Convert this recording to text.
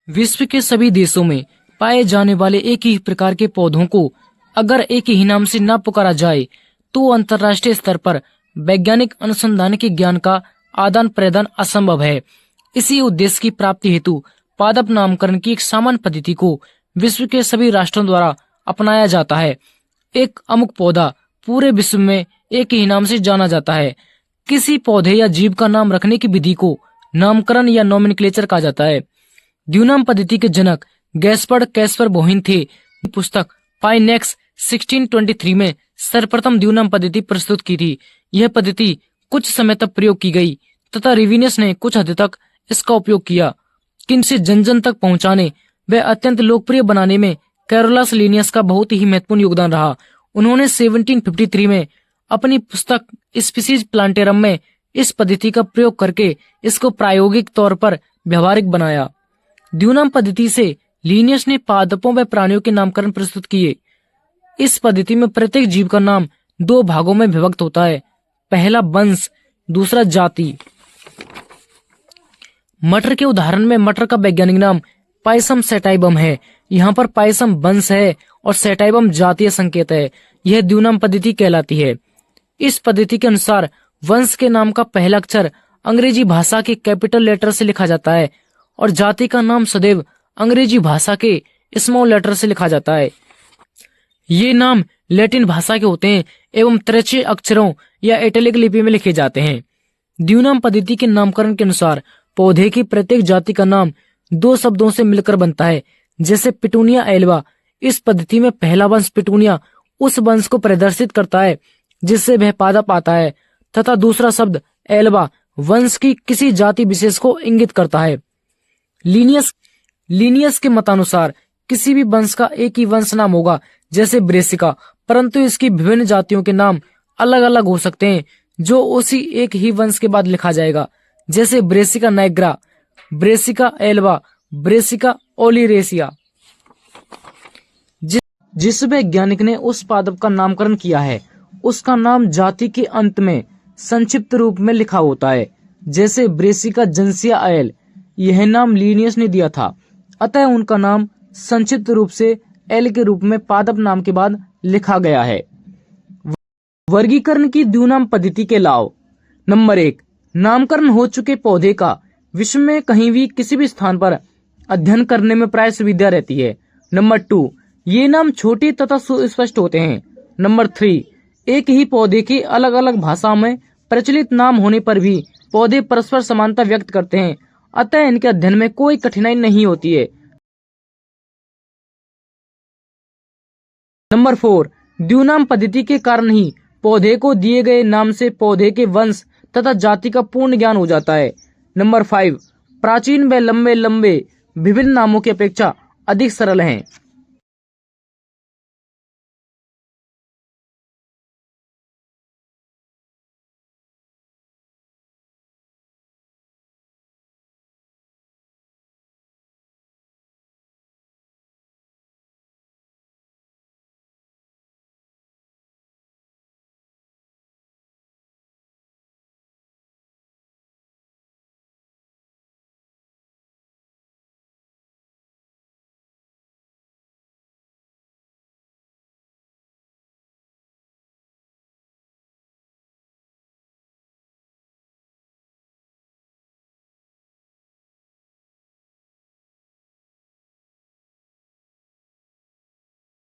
विश्व के सभी देशों में पाए जाने वाले एक ही प्रकार के पौधों को अगर एक ही नाम से न पुकारा जाए तो अंतर्राष्ट्रीय स्तर पर वैज्ञानिक अनुसंधान के ज्ञान का आदान प्रदान असंभव है। इसी उद्देश्य की प्राप्ति हेतु पादप नामकरण की एक सामान्य पद्धति को विश्व के सभी राष्ट्रों द्वारा अपनाया जाता है। एक अमुक पौधा पूरे विश्व में एक ही नाम से जाना जाता है। किसी पौधे या जीव का नाम रखने की विधि को नामकरण या नोमेनक्लेचर कहा जाता है। द्विनाम पद्धति के जनक गैस्पर्ड कैस्पर बोहिन थे। पुस्तक पाइनेक्स 1623 में सर्वप्रथम द्विनाम पद्धति प्रस्तुत की थी। यह पद्धति कुछ समय तक प्रयोग की गई तथा रिविनियस ने कुछ हद तक इसका उपयोग किया, किंतु इसे जन जन तक पहुंचाने व अत्यंत लोकप्रिय बनाने में कैरोलस लिनियस का बहुत ही महत्वपूर्ण योगदान रहा। उन्होंने 1753 में अपनी पुस्तक स्पीसीज प्लांटेरम में इस पद्धति का प्रयोग करके इसको प्रायोगिक तौर पर व्यवहारिक बनाया। द्विनाम पद्धति से लिनियस ने पादपों व प्राणियों के नामकरण प्रस्तुत किए। इस पद्धति में प्रत्येक जीव का नाम दो भागों में विभक्त होता है, पहला वंश, दूसरा जाति। मटर के उदाहरण में मटर का वैज्ञानिक नाम पायसम सेटाइबम है। यहाँ पर पायसम वंश है और सेटाइबम जातीय संकेत है। यह द्विनाम पद्धति कहलाती है। इस पद्धति के अनुसार वंश के नाम का पहला अक्षर अंग्रेजी भाषा के कैपिटल लेटर से लिखा जाता है और जाति का नाम सदैव अंग्रेजी भाषा के स्मॉल लेटर से लिखा जाता है। ये नाम लैटिन भाषा के होते हैं एवं तिरछे अक्षरों या इटैलिक लिपि में लिखे जाते हैं। द्विनाम पद्धति के नामकरण के अनुसार पौधे की प्रत्येक जाति का नाम दो शब्दों से मिलकर बनता है, जैसे पिटूनिया एल्वा। इस पद्धति में पहला वंश पिटूनिया उस वंश को प्रदर्शित करता है जिससे वह पादप आता है तथा दूसरा शब्द एल्वा वंश की किसी जाति विशेष को इंगित करता है। लिनियस के मतानुसार किसी भी वंश का एक ही वंश नाम होगा, जैसे ब्रेसिका, परंतु इसकी विभिन्न जातियों के नाम अलग अलग हो सकते हैं जो उसी एक ही वंश के बाद लिखा जाएगा, जैसे Brassica nigra, Brassica alba, Brassica oleracea. जिस वैज्ञानिक ने उस पादप का नामकरण किया है उसका नाम जाति के अंत में संक्षिप्त रूप में लिखा होता है, जैसे ब्रेसिका जंसिया एल। यह नाम लिनियस ने दिया था, अतः उनका नाम संक्षिप्त रूप से एल के रूप में पादप नाम के बाद लिखा गया है। वर्गीकरण की द्विनाम पद्धति के लाभ। नंबर 1, नामकरण हो चुके पौधे का विश्व में कहीं भी किसी भी स्थान पर अध्ययन करने में प्राय सुविधा रहती है। नंबर 2, ये नाम छोटे तथा सुस्पष्ट होते हैं। नंबर 3, एक ही पौधे के अलग अलग भाषाओं में प्रचलित नाम होने पर भी पौधे परस्पर समानता व्यक्त करते हैं, अतः इनके अध्ययन में कोई कठिनाई नहीं होती है। नंबर 4, द्विनाम पद्धति के कारण ही पौधे को दिए गए नाम से पौधे के वंश तथा जाति का पूर्ण ज्ञान हो जाता है। नंबर 5, प्राचीन व लंबे विभिन्न नामों की अपेक्षा अधिक सरल हैं।